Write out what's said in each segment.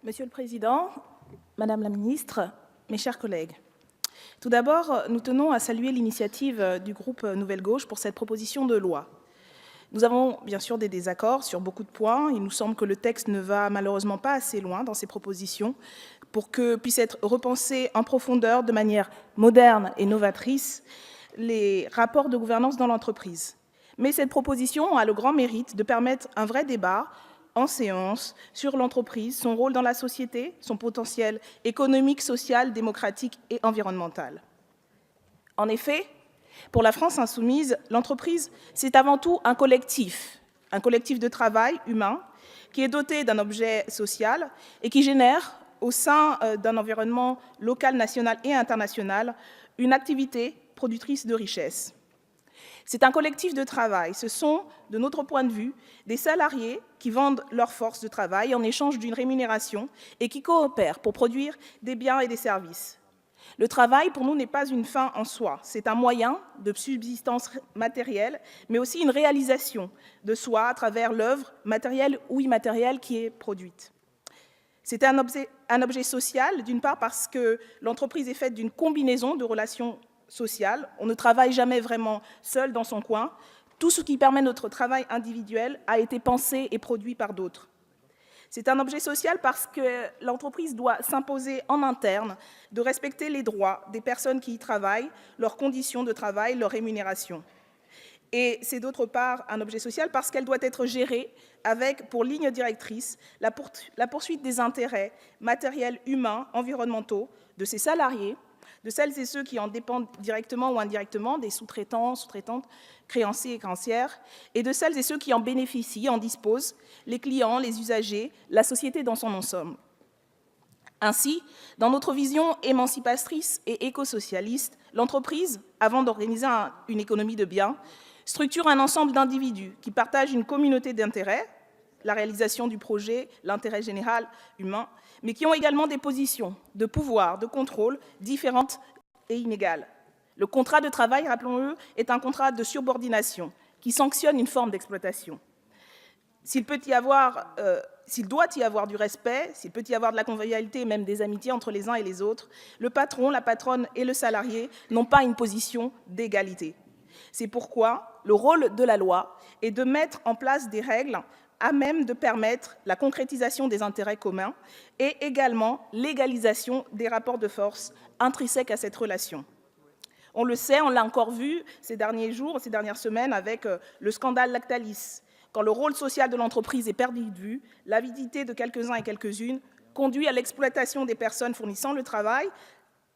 Monsieur le Président, Madame la Ministre, mes chers collègues, tout d'abord, nous tenons à saluer l'initiative du groupe Nouvelle Gauche pour cette proposition de loi. Nous avons bien sûr des désaccords sur beaucoup de points. Il nous semble que le texte ne va malheureusement pas assez loin dans ses propositions pour que puissent être repensés en profondeur, de manière moderne et novatrice, les rapports de gouvernance dans l'entreprise. Mais cette proposition a le grand mérite de permettre un vrai débat en séance sur l'entreprise, son rôle dans la société, son potentiel économique, social, démocratique et environnemental. En effet, pour la France insoumise, l'entreprise, c'est avant tout un collectif de travail humain qui est doté d'un objet social et qui génère, au sein d'un environnement local, national et international, une activité productrice de richesse. C'est un collectif de travail. Ce sont, de notre point de vue, des salariés qui vendent leur force de travail en échange d'une rémunération et qui coopèrent pour produire des biens et des services. Le travail, pour nous, n'est pas une fin en soi. C'est un moyen de subsistance matérielle, mais aussi une réalisation de soi à travers l'œuvre, matérielle ou immatérielle, qui est produite. C'est un objet social, d'une part parce que l'entreprise est faite d'une combinaison de relations sociales. On ne travaille jamais vraiment seul dans son coin. Tout ce qui permet notre travail individuel a été pensé et produit par d'autres. C'est un objet social parce que l'entreprise doit s'imposer en interne de respecter les droits des personnes qui y travaillent, leurs conditions de travail, leur rémunération. Et c'est d'autre part un objet social parce qu'elle doit être gérée avec, pour ligne directrice, la poursuite des intérêts matériels, humains, environnementaux de ses salariés, de celles et ceux qui en dépendent directement ou indirectement, des sous-traitants, sous-traitantes, créanciers et créancières, et de celles et ceux qui en bénéficient, en disposent, les clients, les usagers, la société dans son ensemble. Ainsi, dans notre vision émancipatrice et éco-socialiste, l'entreprise, avant d'organiser une économie de biens, structure un ensemble d'individus qui partagent une communauté d'intérêts, la réalisation du projet, l'intérêt général humain, mais qui ont également des positions de pouvoir, de contrôle différentes et inégales. Le contrat de travail, rappelons-le, est un contrat de subordination qui sanctionne une forme d'exploitation. S'il doit y avoir du respect, s'il peut y avoir de la convivialité et même des amitiés entre les uns et les autres, le patron, la patronne et le salarié n'ont pas une position d'égalité. C'est pourquoi le rôle de la loi est de mettre en place des règles à même de permettre la concrétisation des intérêts communs et également l'égalisation des rapports de force intrinsèques à cette relation. On le sait, on l'a encore vu ces derniers jours, ces dernières semaines avec le scandale Lactalis. Quand le rôle social de l'entreprise est perdu de vue, l'avidité de quelques-uns et quelques-unes conduit à l'exploitation des personnes fournissant le travail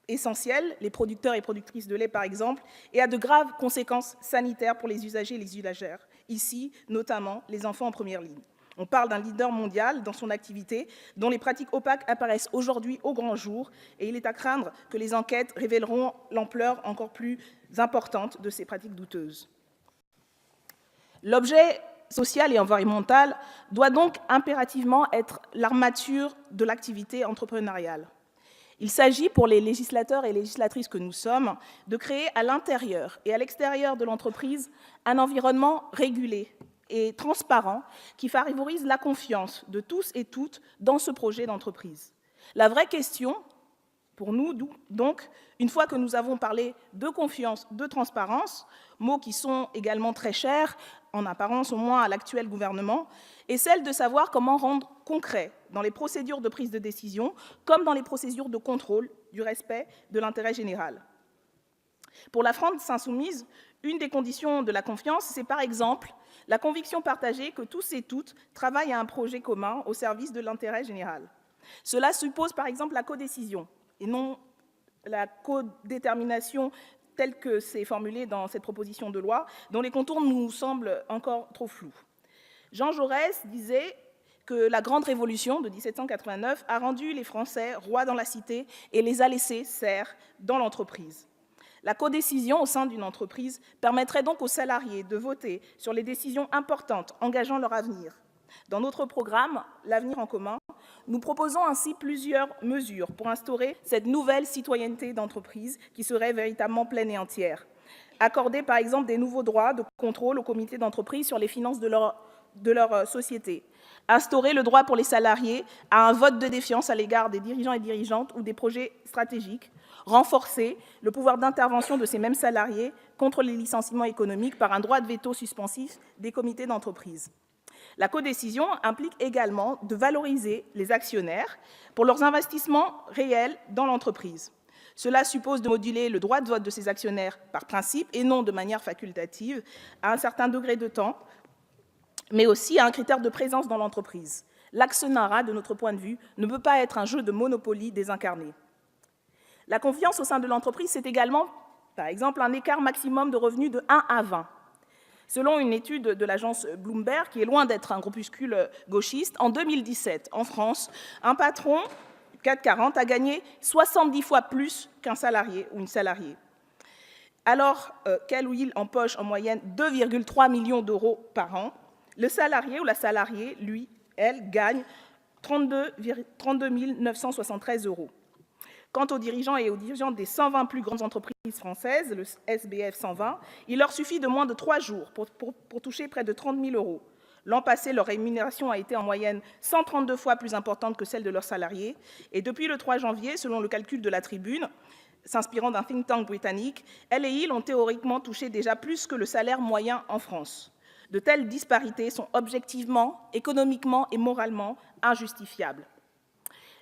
essentiel, les producteurs et productrices de lait par exemple, et à de graves conséquences sanitaires pour les usagers et les usagères, ici notamment les enfants en première ligne. On parle d'un leader mondial dans son activité, dont les pratiques opaques apparaissent aujourd'hui au grand jour, et il est à craindre que les enquêtes révéleront l'ampleur encore plus importante de ces pratiques douteuses. L'objet social et environnemental doit donc impérativement être l'armature de l'activité entrepreneuriale. Il s'agit pour les législateurs et législatrices que nous sommes de créer à l'intérieur et à l'extérieur de l'entreprise un environnement régulé et transparent qui favorise la confiance de tous et toutes dans ce projet d'entreprise. La vraie question, pour nous, donc, une fois que nous avons parlé de confiance, de transparence, mots qui sont également très chers, en apparence au moins à l'actuel gouvernement, est celle de savoir comment rendre concret dans les procédures de prise de décision, comme dans les procédures de contrôle du respect de l'intérêt général. Pour la France insoumise, une des conditions de la confiance, c'est par exemple la conviction partagée que tous et toutes travaillent à un projet commun au service de l'intérêt général. Cela suppose par exemple la codécision et non la codétermination telle que c'est formulé dans cette proposition de loi, dont les contours nous semblent encore trop flous. Jean Jaurès disait que la grande révolution de 1789 a rendu les Français rois dans la cité et les a laissés serfs dans l'entreprise. La codécision au sein d'une entreprise permettrait donc aux salariés de voter sur les décisions importantes engageant leur avenir. Dans notre programme « L'avenir en commun », nous proposons ainsi plusieurs mesures pour instaurer cette nouvelle citoyenneté d'entreprise qui serait véritablement pleine et entière. Accorder par exemple des nouveaux droits de contrôle aux comités d'entreprise sur les finances de leur de leur société. Instaurer le droit pour les salariés à un vote de défiance à l'égard des dirigeants et dirigeantes ou des projets stratégiques. Renforcer le pouvoir d'intervention de ces mêmes salariés contre les licenciements économiques par un droit de veto suspensif des comités d'entreprise. La codécision implique également de valoriser les actionnaires pour leurs investissements réels dans l'entreprise. Cela suppose de moduler le droit de vote de ces actionnaires par principe et non de manière facultative à un certain degré de temps, mais aussi à un critère de présence dans l'entreprise. L'actionnariat, de notre point de vue, ne peut pas être un jeu de Monopoly désincarné. La confiance au sein de l'entreprise, c'est également, par exemple, un écart maximum de revenus de 1 à 20. Selon une étude de l'agence Bloomberg, qui est loin d'être un groupuscule gauchiste, en 2017, en France, un patron 440 a gagné 70 fois plus qu'un salarié ou une salariée, alors qu'elle ou il empoche en moyenne 2,3 millions d'euros par an. Le salarié ou la salariée, lui, elle, gagne 32 973 euros. Quant aux dirigeants et aux dirigeantes des 120 plus grandes entreprises françaises, le SBF 120, il leur suffit de moins de 3 jours pour toucher près de 30 000 euros. L'an passé, leur rémunération a été en moyenne 132 fois plus importante que celle de leurs salariés. Et depuis le 3 janvier, selon le calcul de la Tribune, s'inspirant d'un think tank britannique, elles et ils ont théoriquement touché déjà plus que le salaire moyen en France. De telles disparités sont objectivement, économiquement et moralement injustifiables.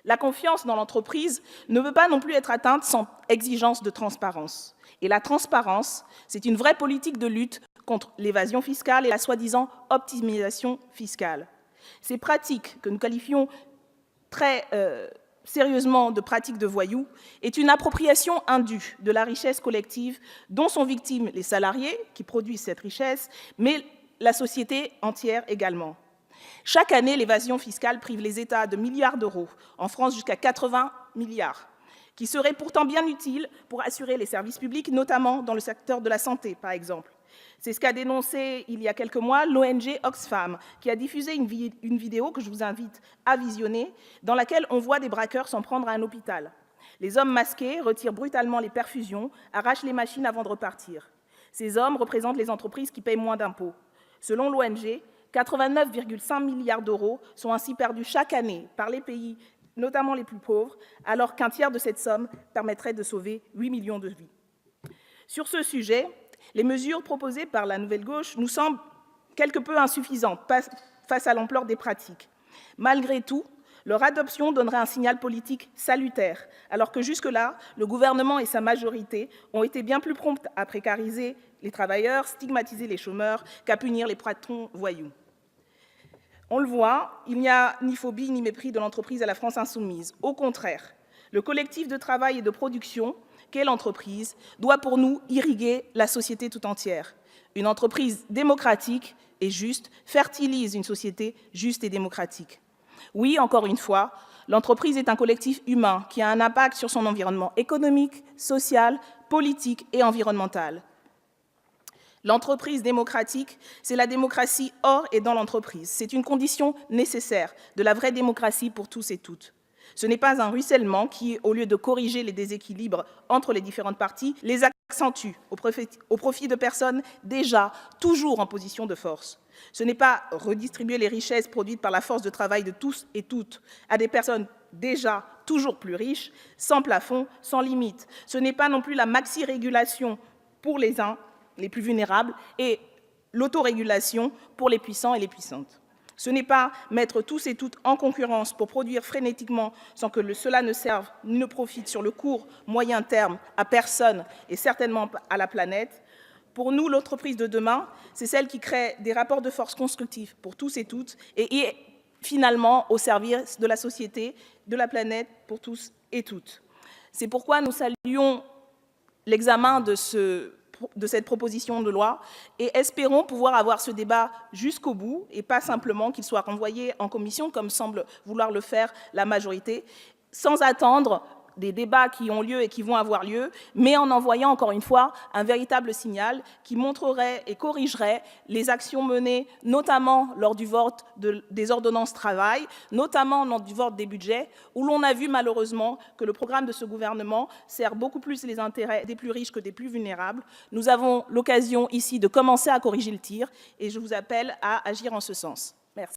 La confiance dans l'entreprise ne peut pas non plus être atteinte sans exigence de transparence. Et la transparence, c'est une vraie politique de lutte contre l'évasion fiscale et la soi-disant optimisation fiscale. Ces pratiques, que nous qualifions très sérieusement de pratiques de voyous, est une appropriation indue de la richesse collective dont sont victimes les salariés qui produisent cette richesse, mais la société entière également. Chaque année, l'évasion fiscale prive les États de milliards d'euros, en France jusqu'à 80 milliards, qui seraient pourtant bien utiles pour assurer les services publics, notamment dans le secteur de la santé, par exemple. C'est ce qu'a dénoncé il y a quelques mois l'ONG Oxfam, qui a diffusé une vidéo que je vous invite à visionner, dans laquelle on voit des braqueurs s'en prendre à un hôpital. Les hommes masqués retirent brutalement les perfusions, arrachent les machines avant de repartir. Ces hommes représentent les entreprises qui payent moins d'impôts. Selon l'ONG, 89,5 milliards d'euros sont ainsi perdus chaque année par les pays, notamment les plus pauvres, alors qu'un tiers de cette somme permettrait de sauver 8 millions de vies. Sur ce sujet, les mesures proposées par la Nouvelle Gauche nous semblent quelque peu insuffisantes face à l'ampleur des pratiques. Malgré tout, leur adoption donnerait un signal politique salutaire, alors que jusque-là, le gouvernement et sa majorité ont été bien plus prompts à précariser les travailleurs, stigmatiser les chômeurs, qu'à punir les patrons voyous. On le voit, il n'y a ni phobie ni mépris de l'entreprise à la France insoumise. Au contraire, le collectif de travail et de production qu'est l'entreprise doit pour nous irriguer la société tout entière. Une entreprise démocratique et juste fertilise une société juste et démocratique. Oui, encore une fois, l'entreprise est un collectif humain qui a un impact sur son environnement économique, social, politique et environnemental. L'entreprise démocratique, c'est la démocratie hors et dans l'entreprise. C'est une condition nécessaire de la vraie démocratie pour tous et toutes. Ce n'est pas un ruissellement qui, au lieu de corriger les déséquilibres entre les différentes parties, les accentue au profit de personnes déjà toujours en position de force. Ce n'est pas redistribuer les richesses produites par la force de travail de tous et toutes à des personnes déjà toujours plus riches, sans plafond, sans limite. Ce n'est pas non plus la maxi-régulation pour les uns, les plus vulnérables, et l'autorégulation pour les puissants et les puissantes. Ce n'est pas mettre tous et toutes en concurrence pour produire frénétiquement sans que cela ne serve ni ne profite sur le court, moyen terme à personne et certainement à la planète. Pour nous, l'entreprise de demain, c'est celle qui crée des rapports de force constructifs pour tous et toutes et finalement au service de la société, de la planète pour tous et toutes. C'est pourquoi nous saluons l'examen de cette proposition de loi et espérons pouvoir avoir ce débat jusqu'au bout et pas simplement qu'il soit renvoyé en commission comme semble vouloir le faire la majorité, sans attendre des débats qui ont lieu et qui vont avoir lieu, mais en envoyant encore une fois un véritable signal qui montrerait et corrigerait les actions menées, notamment lors du vote des ordonnances travail, notamment lors du vote des budgets, où l'on a vu malheureusement que le programme de ce gouvernement sert beaucoup plus les intérêts des plus riches que des plus vulnérables. Nous avons l'occasion ici de commencer à corriger le tir et je vous appelle à agir en ce sens.